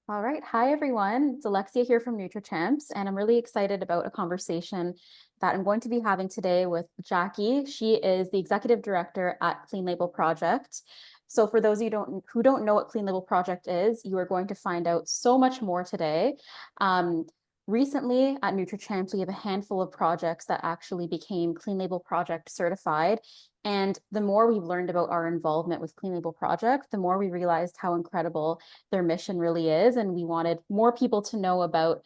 All right. Hi, everyone. It's Alexia here from NutraChamps, and I'm really excited about a conversation that I'm going to be having today with Jackie. She is the executive director at Clean Label Project. So for those of you who don't know what Clean Label Project is, you are going to find out so much more today. Um, Recently at NutraChamps, we have a handful of projects that actually became Clean Label Project certified. And the more we've learned about our involvement with Clean Label Project, the more we realized how incredible their mission really is. And we wanted more people to know about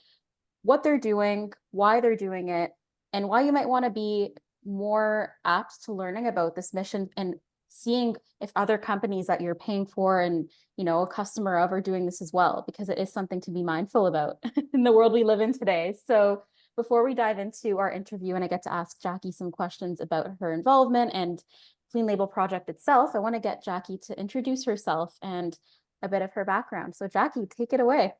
what they're doing, why they're doing it, and why you might want to be more apt to learning about this mission and seeing if other companies that you're paying for and a customer of are doing this as well, because it is something to be mindful about in the world we live in today. So before we dive into our interview and I get to ask Jackie some questions about her involvement and Clean Label Project itself, I want to get Jackie to introduce herself and a bit of her background. So Jackie, take it away.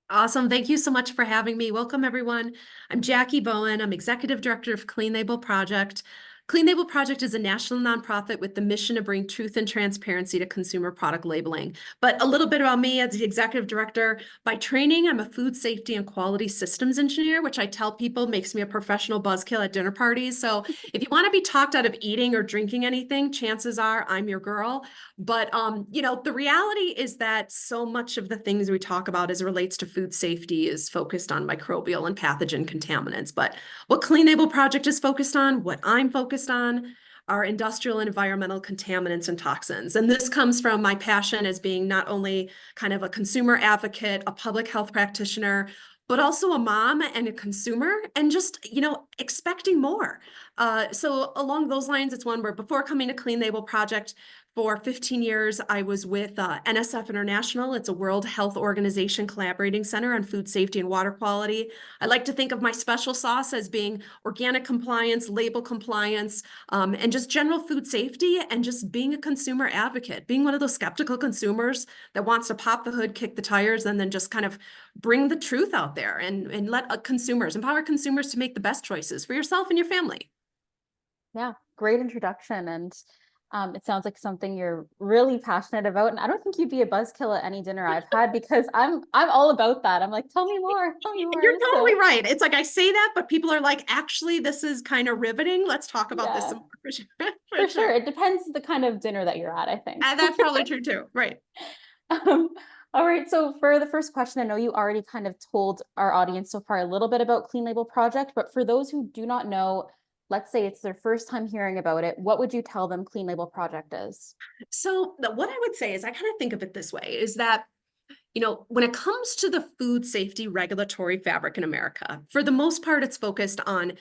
Awesome. Thank you so much for having me. Welcome, everyone. I'm Jackie Bowen. I'm Executive Director of Clean Label Project. Clean Label Project is a national nonprofit with the mission to bring truth and transparency to consumer product labeling. But a little bit about me as the Executive Director. By training, I'm a food safety and quality systems engineer, which I tell people makes me a professional buzzkill at dinner parties. So if you want to be talked out of eating or drinking anything, chances are I'm your girl. But the reality is that so much of the things we talk about as it relates to food safety is focused on microbial and pathogen contaminants. But what Clean Label Project is focused on, what I'm focused on, are industrial and environmental contaminants and toxins. And this comes from my passion as being not only kind of a consumer advocate, a public health practitioner, but also a mom and a consumer and just, expecting more. So along those lines, it's one where before coming to Clean Label Project, for 15 years, I was with NSF International. It's a World Health Organization collaborating center on food safety and water quality. I like to think of my special sauce as being organic compliance, label compliance, and just general food safety and just being a consumer advocate, being one of those skeptical consumers that wants to pop the hood, kick the tires, and then just kind of bring the truth out there and let empower consumers to make the best choices for yourself and your family. Yeah, great introduction. And it sounds like something you're really passionate about. And I don't think you'd be a buzzkill at any dinner I've had because I'm all about that. I'm like, tell me You're more. totally So right. It's like I say that, but people are like, actually, this is kind of riveting. Let's talk about this yeah, some more for sure. For for sure. sure. It depends the kind of dinner that you're at, I think. And that's probably true too. Right. Um, all right. So for the first question, I know you already kind of told our audience so far a little bit about Clean Label Project, but for those who do not know, let's say it's their first time hearing about it, what would you tell them Clean Label Project is? So what I would say is I kind of think of it this way is that, when it comes to the food safety regulatory fabric in America, for the most part, it's focused on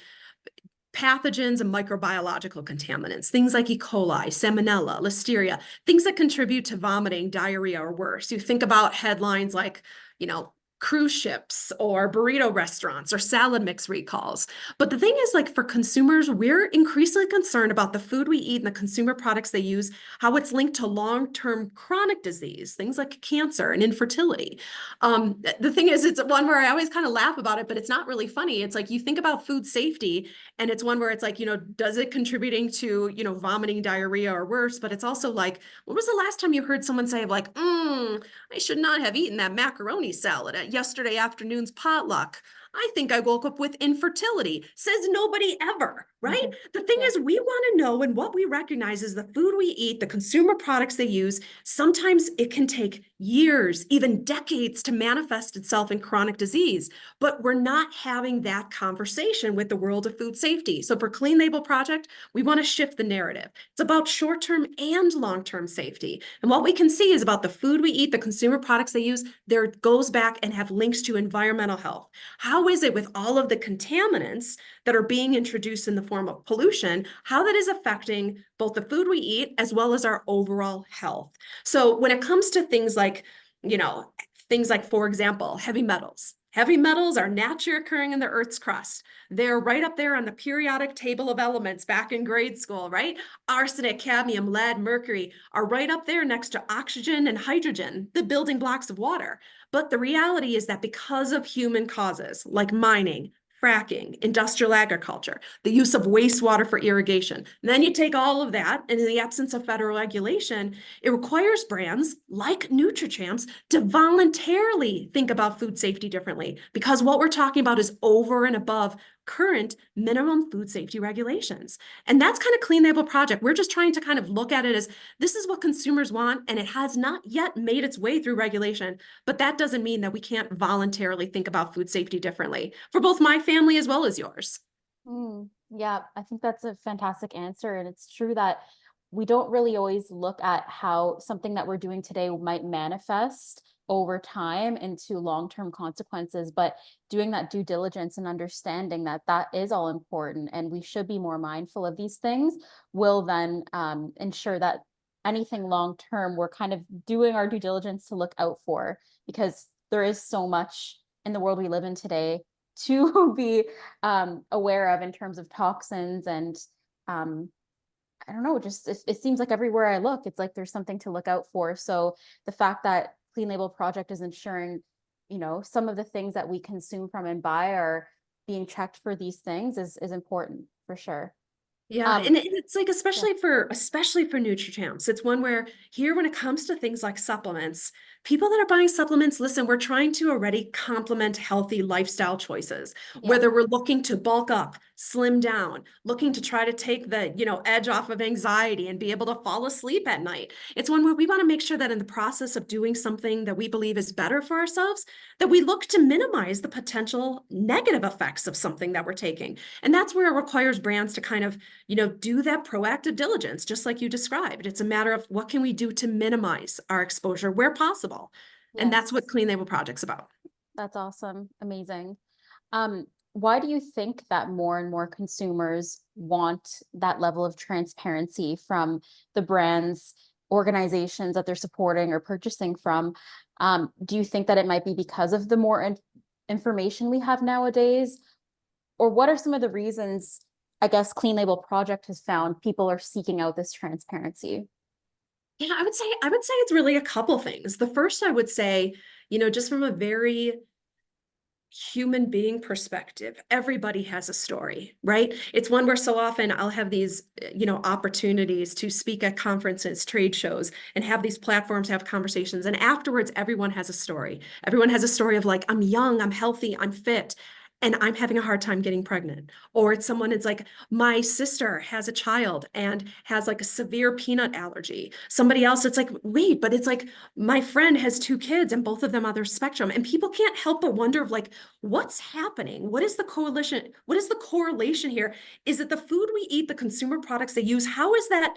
pathogens and microbiological contaminants, things like E. coli, salmonella, listeria, things that contribute to vomiting, diarrhea, or worse. You think about headlines like, you know, cruise ships or burrito restaurants or salad mix recalls. But the thing is, like for consumers, we're increasingly concerned about the food we eat and the consumer products they use, how it's linked to long-term chronic disease, things like cancer and infertility. The thing is, it's one where I always kind of laugh about it, but it's not really funny. It's like you think about food safety and it's one where it's like, does it contributing to, vomiting, diarrhea, or worse? But it's also like, when was the last time you heard someone say, like, I should not have eaten that macaroni salad at yesterday afternoon's potluck? I think I woke up with infertility. Says nobody ever, right? The thing Yeah. is, we want to know, and what we recognize is the food we eat, the consumer products they use, sometimes it can take years, even decades to manifest itself in chronic disease. But we're not having that conversation with the world of food safety. So for Clean Label Project, we want to shift the narrative. It's about short-term and long-term safety. And what we can see is about the food we eat, the consumer products they use, there goes back and have links to environmental health. How is it with all of the contaminants that are being introduced in the form of pollution, how that is affecting both the food we eat as well as our overall health? So when it comes to you know, things like, for example, heavy metals. Heavy metals are naturally occurring in the Earth's crust. They're right up there on the periodic table of elements back in grade school, right? Arsenic, cadmium, lead, mercury are right up there next to oxygen and hydrogen, the building blocks of water. But the reality is that because of human causes like mining, fracking, industrial agriculture, the use of wastewater for irrigation. And then you take all of that, and in the absence of federal regulation, it requires brands like NutraChamps to voluntarily think about food safety differently, because what we're talking about is over and above current minimum food safety regulations. And that's kind of Clean Label Project. We're just trying to kind of look at it as this is what consumers want, and it has not yet made its way through regulation. But that doesn't mean that we can't voluntarily think about food safety differently for both my family as well as yours. Yeah, I think that's a fantastic answer. And it's true that we don't really always look at how something that we're doing today might manifest over time into long-term consequences, but doing that due diligence and understanding that that is all important and we should be more mindful of these things will then ensure that anything long-term, we're kind of doing our due diligence to look out for, because there is so much in the world we live in today to be aware of in terms of toxins and I don't know, just it seems like everywhere I look, it's like there's something to look out for. So the fact that Clean Label Project is ensuring, some of the things that we consume from and buy are being checked for these things is important for sure. Yeah, Um, and it's like yeah, especially for NutraChamps, it's one where here when it comes to things like supplements, people that are buying supplements, listen, we're trying to already complement healthy lifestyle choices, yeah. whether we're looking to bulk up, slim down, looking to try to take the, edge off of anxiety and be able to fall asleep at night. It's one where we want to make sure that in the process of doing something that we believe is better for ourselves, that we look to minimize the potential negative effects of something that we're taking. And that's where it requires brands to kind of do that proactive diligence, just like you described. It's a matter of what can we do to minimize our exposure where possible. And that's what Yes, Clean Label Project's about. that's awesome. Amazing. Why do you think that more and more consumers want that level of transparency from the brands, organizations that they're supporting or purchasing from? Do you think that it might be because of the more information we have nowadays? Or what are some of the reasons, I guess, Clean Label Project has found people are seeking out this transparency? Yeah, I would say it's really a couple things. The first I would say, just from a very human being perspective, everybody has a story, right? It's one where so often I'll have these, opportunities to speak at conferences, trade shows, and have these platforms, have conversations. And afterwards, everyone has a story. Everyone has a story of like, I'm young, I'm healthy, I'm fit, and I'm having a hard time getting pregnant. Or it's like, my sister has a child and has like a severe peanut allergy. Somebody else, it's like, wait, but it's like, my friend has two kids and both of them on their spectrum. And people can't help but wonder of like, what's happening? What is the coalition? What is the correlation here? Is it the food we eat, the consumer products they use? How is that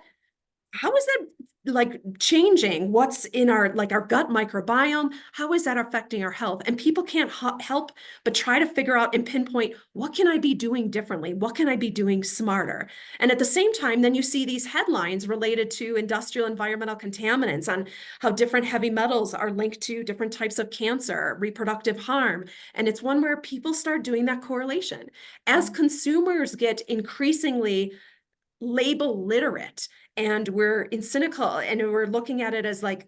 like changing what's in our like our gut microbiome? How is that affecting our health? And people can't help but try to figure out and pinpoint, what can I be doing differently? What can I be doing smarter? And at the same time, then you see these headlines related to industrial environmental contaminants on how different heavy metals are linked to different types of cancer, reproductive harm. And it's one where people start doing that correlation. As consumers get increasingly label literate and we're in cynical and we're looking at it as like,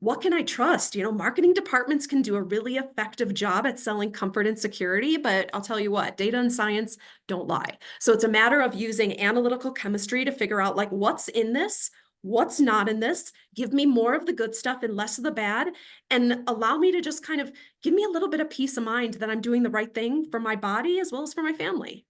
what can I trust? Marketing departments can do a really effective job at selling comfort and security, but I'll tell you what, data and science don't lie. So it's a matter of using analytical chemistry to figure out like what's in this, what's not in this, give me more of the good stuff and less of the bad, and allow me to just kind of give me a little bit of peace of mind that I'm doing the right thing for my body as well as for my family.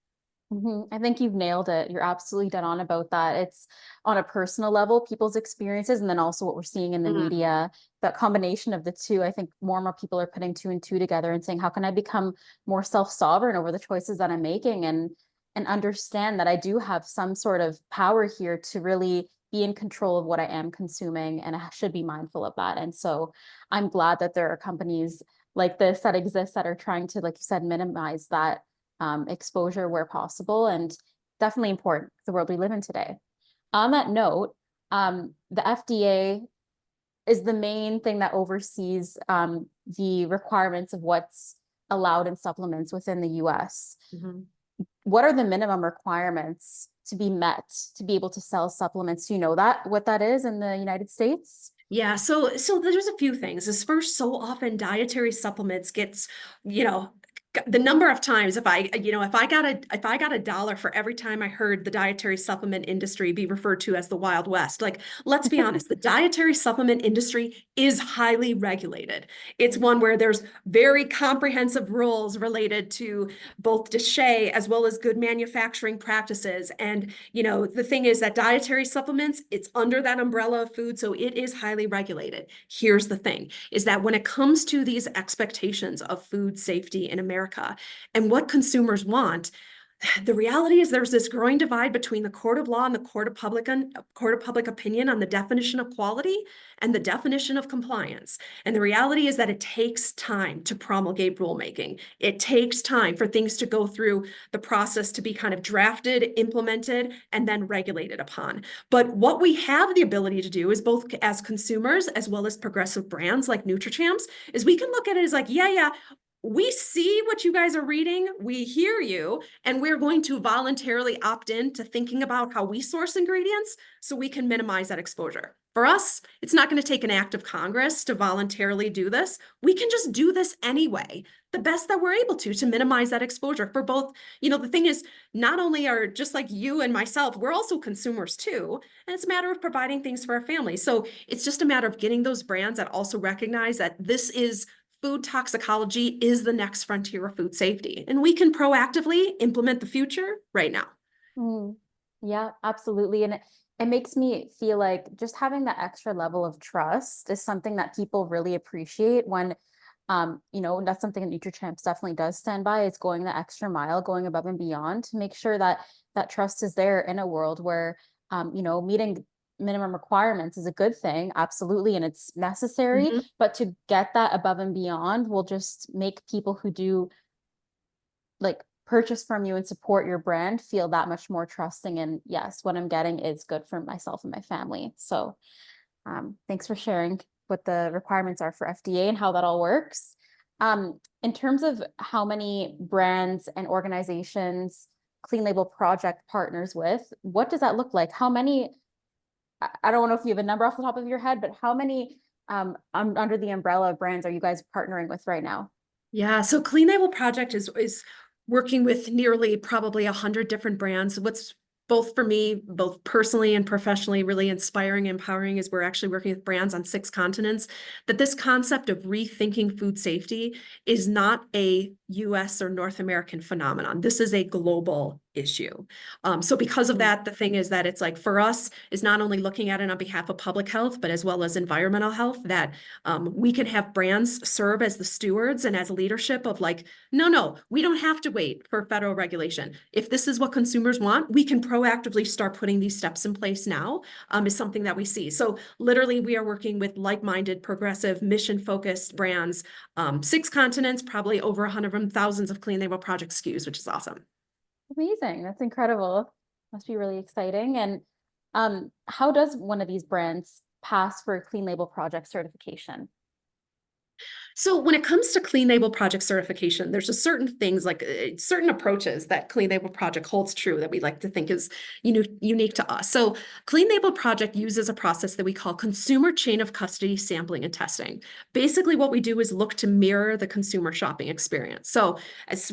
I think you've nailed it. You're absolutely dead on about that. It's on a personal level, people's experiences, and then also what we're seeing in the Mm. media, that combination of the two. I think more and more people are putting two and two together and saying, how can I become more self-sovereign over the choices that I'm making and understand that I do have some sort of power here to really be in control of what I am consuming, and I should be mindful of that. And so I'm glad that there are companies like this that exist that are trying to, like you said, minimize that exposure where possible, and definitely important for the world we live in today. On that note, the FDA is the main thing that oversees the requirements of what's allowed in supplements within the US. Mhm. What are the minimum requirements to be met to be able to sell supplements? Do you know that what that is in the United States? Yeah, so there's a few things. Is first, so often dietary supplements gets, you know, the number of times if I got a dollar for every time I heard the dietary supplement industry be referred to as the Wild West, like, let's be honest, the dietary supplement industry is highly regulated. It's one where there's very comprehensive rules related to both DSHEA as well as good manufacturing practices. And, the thing is that dietary supplements, it's under that umbrella of food, so it is highly regulated. Here's the thing, is that when it comes to these expectations of food safety in America and what consumers want, the reality is there's this growing divide between the court of law and the court of public opinion on the definition of quality and the definition of compliance. And the reality is that it takes time to promulgate rulemaking. It takes time for things to go through the process to be kind of drafted, implemented, and then regulated upon. But what we have the ability to do is, both as consumers as well as progressive brands like NutraChamps, is we can look at it as like, yeah, we see what you guys are reading, we hear you, and we're going to voluntarily opt in to thinking about how we source ingredients so we can minimize that exposure. For us, it's not going to take an act of Congress to voluntarily do this. We can just do this anyway, the best that we're able to minimize that exposure for both. The thing is, not only are, just like you and myself, we're also consumers too, and it's a matter of providing things for our families. So it's just a matter of getting those brands that also recognize that this is food toxicology is the next frontier of food safety, and we can proactively implement the future right now. Yeah, absolutely. And it makes me feel like just having that extra level of trust is something that people really appreciate when, that's something that NutraChamps definitely does stand by. It's going the extra mile, going above and beyond to make sure that that trust is there in a world where, meeting minimum requirements is a good thing, absolutely, and it's necessary, but to get that above and beyond will just make people who do like purchase from you and support your brand feel that much more trusting, and yes, what I'm getting is good for myself and my family. So thanks for sharing what the requirements are for FDA and how that all works. In terms of how many brands and organizations Clean Label Project partners with, what does that look like? How many, I don't know if you have a number off the top of your head, but how many under the umbrella of brands are you guys partnering with right now? Yeah, so Clean Label Project is working with nearly probably 100 different brands. What's both for me, both personally and professionally, really inspiring and empowering is we're actually working with brands on 6 continents. That this concept of rethinking food safety is not a US or North American phenomenon. This is a global issue. So because of that, the thing is that it's like, for us, is not only looking at it on behalf of public health, but as well as environmental health, that we can have brands serve as the stewards and as leadership of like, no, we don't have to wait for federal regulation. If this is what consumers want, we can proactively start putting these steps in place now, is something that we see. So literally, we are working with like-minded, progressive, mission-focused brands, 6 continents, probably over 100 thousands of Clean Label Project SKUs, which is awesome. Amazing. That's incredible. Must be really exciting. And how does one of these brands pass for a Clean Label Project certification? So when it comes to Clean Label Project certification, there's just certain things, like certain approaches that Clean Label Project holds true that we like to think is unique to us. So Clean Label Project uses a process that we call consumer chain of custody sampling and testing. Basically, what we do is look to mirror the consumer shopping experience. So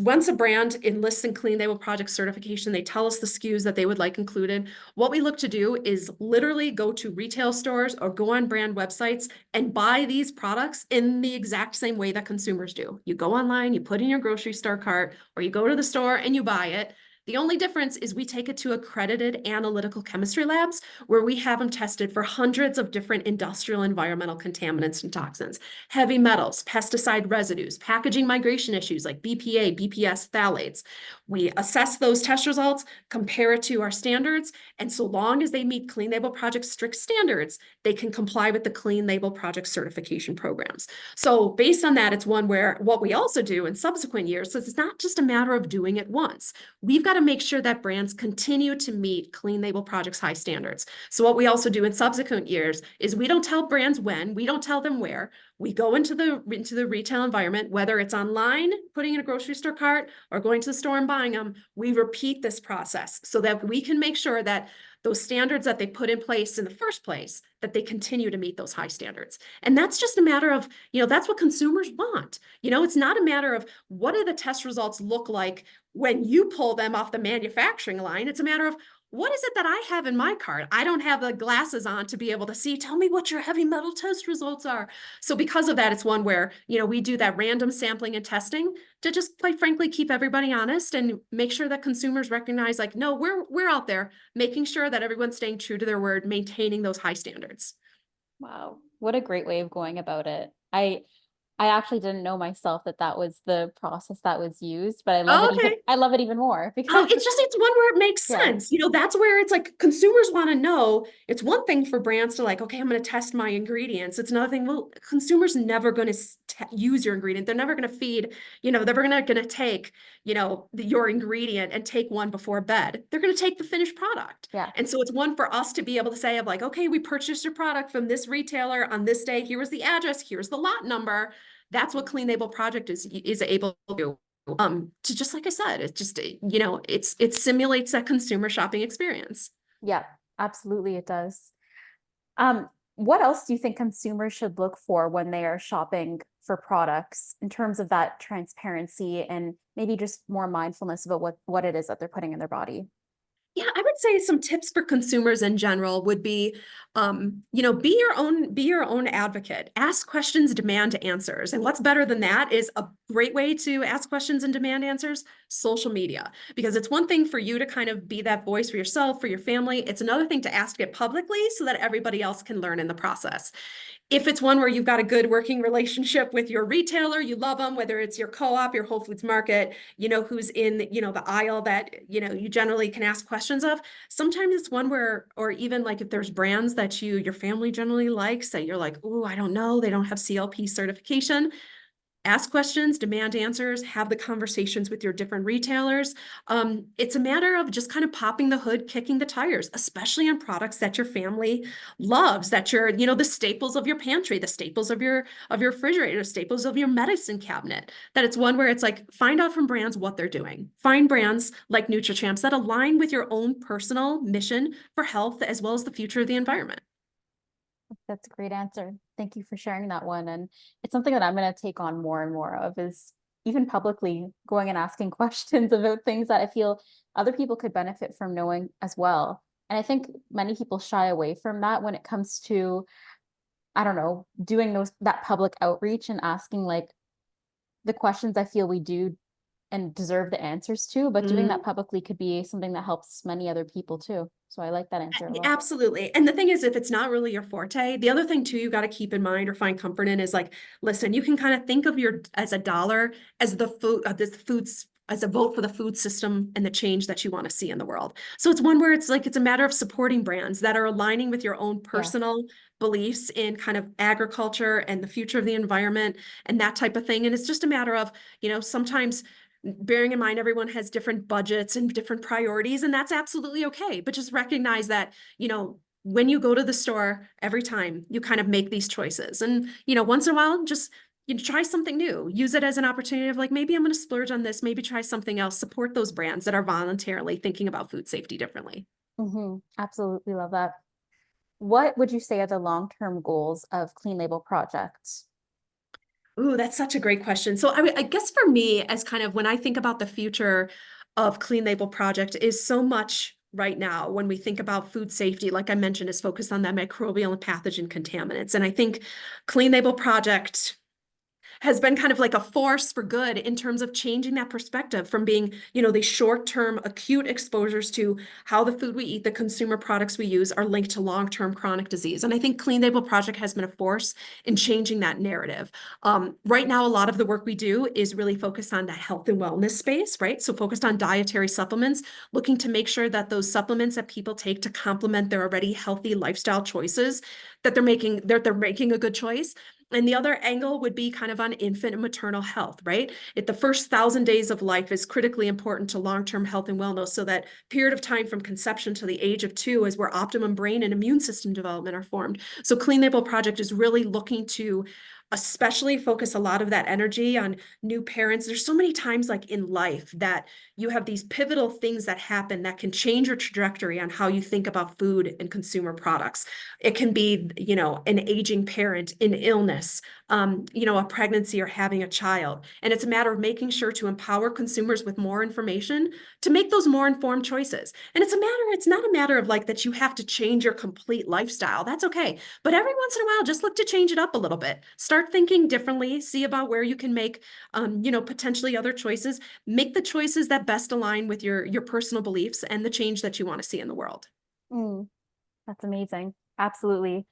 once a brand enlists in Clean Label Project certification, they tell us the SKUs that they would like included. What we look to do is literally go to retail stores or go on brand websites and buy these products in the exact same way that consumers do. You go online, you put in your grocery store cart, or you go to the store and you buy it. The only difference is we take it to accredited analytical chemistry labs where we have them tested for hundreds of different industrial environmental contaminants and toxins, heavy metals, pesticide residues, packaging migration issues like BPA, BPS, phthalates. We assess those test results, compare it to our standards, and so long as they meet Clean Label Project strict standards, they can comply with the Clean Label Project certification programs. So based on that, it's one where what we also do in subsequent years, so it's not just a matter of doing it once. We've got to make sure that brands continue to meet Clean Label Project's high standards. So what we also do in subsequent years is we don't tell brands when, we don't tell them where. We go into the retail environment, whether it's online, putting in a grocery store cart, or going to the store and buying them. We repeat this process so that we can make sure that those standards that they put in place in the first place, that they continue to meet those high standards. And that's just a matter of, that's what consumers want. It's not a matter of what do the test results look like when you pull them off the manufacturing line. It's a matter of what is it that I have in my cart? I don't have the glasses on to be able to see. Tell me what your heavy metal test results are. So because of that, it's one where, we do that random sampling and testing to just quite frankly keep everybody honest and make sure that consumers recognize like, no, we're out there making sure that everyone's staying true to their word, maintaining those high standards. Wow, what a great way of going about it. I actually didn't know myself that that was the process that was used, but Oh, okay. I love it even more Oh, because it's one where it makes yeah, sense. That's where it's like consumers want to know. It's one thing for brands to like, okay, I'm going to test my ingredients. It's another thing. Well, consumers never going to use your ingredient. They're never going to feed, they're not going to take, your ingredient and take one before bed. They're going to take the finished product. yeah. And so it's one for us to be able to say of like, okay, we purchased your product from this retailer on this day. Here was the address. Here's the lot number. That's what Clean Label Project is able to do. To just like I said, it's just, it simulates that consumer shopping experience. Yeah, absolutely it does. What else do you think consumers should look for when they are shopping for products in terms of that transparency and maybe just more mindfulness about what it is that they're putting in their body? Yeah, I would say some tips for consumers in general would be, be your own advocate. Ask questions, demand answers. And what's better than that is a great way to ask questions and demand answers, social media. Because it's one thing for you to kind of be that voice for yourself, for your family. It's another thing to ask it publicly so that everybody else can learn in the process. If it's one where you've got a good working relationship with your retailer, you love them, whether it's your co-op, your Whole Foods Market, who's in, the aisle that, you generally can ask questions of. Sometimes it's one where, or even like if there's brands that your family generally likes that you're like, oh, I don't know, they don't have CLP certification. Ask questions, demand answers, have the conversations with your different retailers. It's a matter of just kind of popping the hood, kicking the tires, especially on products that your family loves, that you're, the staples of your pantry, the staples of your refrigerator, staples of your medicine cabinet. That it's one where it's like, find out from brands what they're doing. Find brands like NutraChamps that align with your own personal mission for health as well as the future of the environment. That's a great answer. Thank you for sharing that one. And it's something that I'm going to take on more and more of is even publicly going and asking questions about things that I feel other people could benefit from knowing as well. And I think many people shy away from that when it comes to, I don't know, doing that public outreach and asking like the questions I feel we do and deserve the answers to, but doing that publicly could be something that helps many other people too. So I like that answer a lot. Absolutely. And the thing is, if it's not really your forte, the other thing too, you got to keep in mind or find comfort in is like, listen, you can kind of think of as a dollar as the food, as a vote for the food system and the change that you want to see in the world. So it's one where it's like, it's a matter of supporting brands that are aligning with your own personal beliefs in kind of agriculture and the future of the environment and that type of thing. And it's just a matter of, sometimes bearing in mind everyone has different budgets and different priorities, and that's absolutely okay. But just recognize that, when you go to the store every time, you kind of make these choices. And, once in a while, just try something new. Use it as an opportunity of like, maybe I'm going to splurge on this, maybe try something else, support those brands that are voluntarily thinking about food safety differently. Absolutely love that. What would you say are the long-term goals of Clean Label Project? Ooh, that's such a great question. So I guess for me, as kind of when I think about the future of Clean Label Project is so much right now when we think about food safety, like I mentioned, is focused on that microbial and pathogen contaminants. And I think Clean Label Project has been kind of like a force for good in terms of changing that perspective from being, these short-term acute exposures to how the food we eat, the consumer products we use are linked to long-term chronic disease. And I think Clean Label Project has been a force in changing that narrative. Right now, a lot of the work we do is really focused on that health and wellness space, right? So focused on dietary supplements, looking to make sure that those supplements that people take to complement their already healthy lifestyle choices, that they're making a good choice. And the other angle would be kind of on infant and maternal health, right? The first 1,000 days of life is critically important to long-term health and wellness. So that period of time from conception to the age of 2 is where optimum brain and immune system development are formed. So Clean Label Project is really looking to especially focus a lot of that energy on new parents. There's so many times like in life that you have these pivotal things that happen that can change your trajectory on how you think about food and consumer products. It can be, an aging parent, an illness, a pregnancy or having a child. And it's a matter of making sure to empower consumers with more information to make those more informed choices. And it's not a matter of like that you have to change your complete lifestyle. That's okay. But every once in a while, just look to change it up a little bit. Start thinking differently, see about where you can make, potentially other choices. Make the choices that best align with your personal beliefs and the change that you want to see in the world. Mm, that's amazing. Absolutely.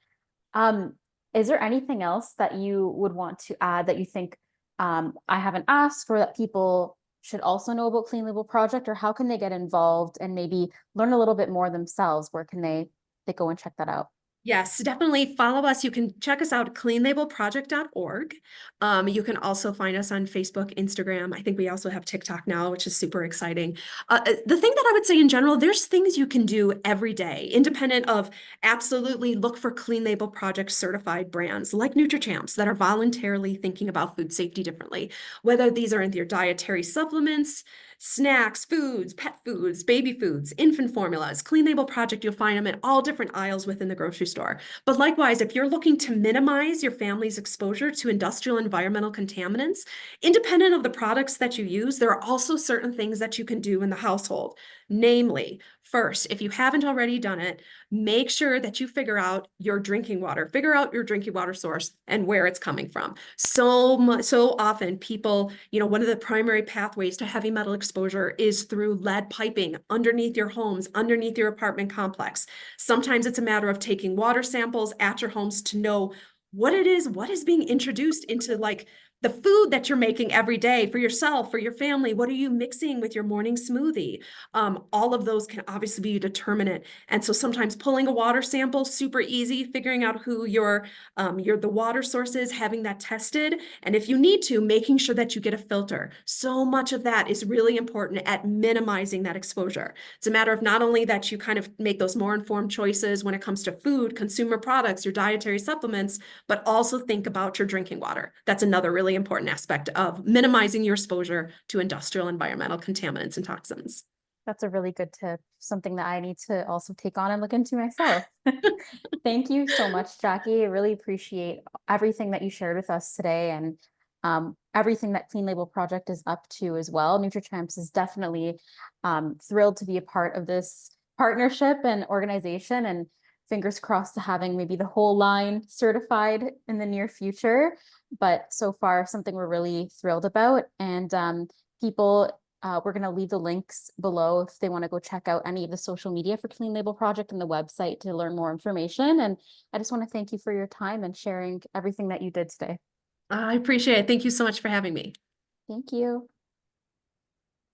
Um, is there anything else that you would want to add that you think I haven't asked, or that people should also know about Clean Label Project, or how can they get involved and maybe learn a little bit more themselves? Where can they go and check that out? Yes, definitely follow us. You can check us out at cleanlabelproject.org. You can also find us on Facebook, Instagram. I think we also have TikTok now, which is super exciting. The thing that I would say in general, there's things you can do every day, independent of absolutely look for Clean Label Project certified brands like NutraChamps that are voluntarily thinking about food safety differently, whether these are in your dietary supplements, snacks, foods, pet foods, baby foods, infant formulas. Clean Label Project, you'll find them in all different aisles within the grocery store. But likewise, if you're looking to minimize your family's exposure to industrial environmental contaminants, independent of the products that you use, there are also certain things that you can do in the household. Namely, first, if you haven't already done it, make sure that you figure out your drinking water source and where it's coming from. So often people, one of the primary pathways to heavy metal exposure is through lead piping underneath your homes, underneath your apartment complex. Sometimes it's a matter of taking water samples at your homes to know what is being introduced into like the food that you're making every day for yourself, for your family. What are you mixing with your morning smoothie? All of those can obviously be a determinant. And so sometimes pulling a water sample, super easy, figuring out who the water source is, having that tested. And if you need to, making sure that you get a filter. So much of that is really important at minimizing that exposure. It's a matter of not only that you kind of make those more informed choices when it comes to food, consumer products, your dietary supplements, but also think about your drinking water. That's another really important aspect of minimizing your exposure to industrial environmental contaminants and toxins. That's a really good tip, something that I need to also take on and look into myself. Thank you so much, Jackie. I really appreciate everything that you shared with us today, and everything that Clean Label Project is up to as well. NutraChamps is definitely thrilled to be a part of this partnership and organization, and fingers crossed to having maybe the whole line certified in the near future. But so far, something we're really thrilled about. And people, we're going to leave the links below if they want to go check out any of the social media for Clean Label Project and the website to learn more information. And I just want to thank you for your time and sharing everything that you did today. I appreciate it. Thank you so much for having me. Thank you.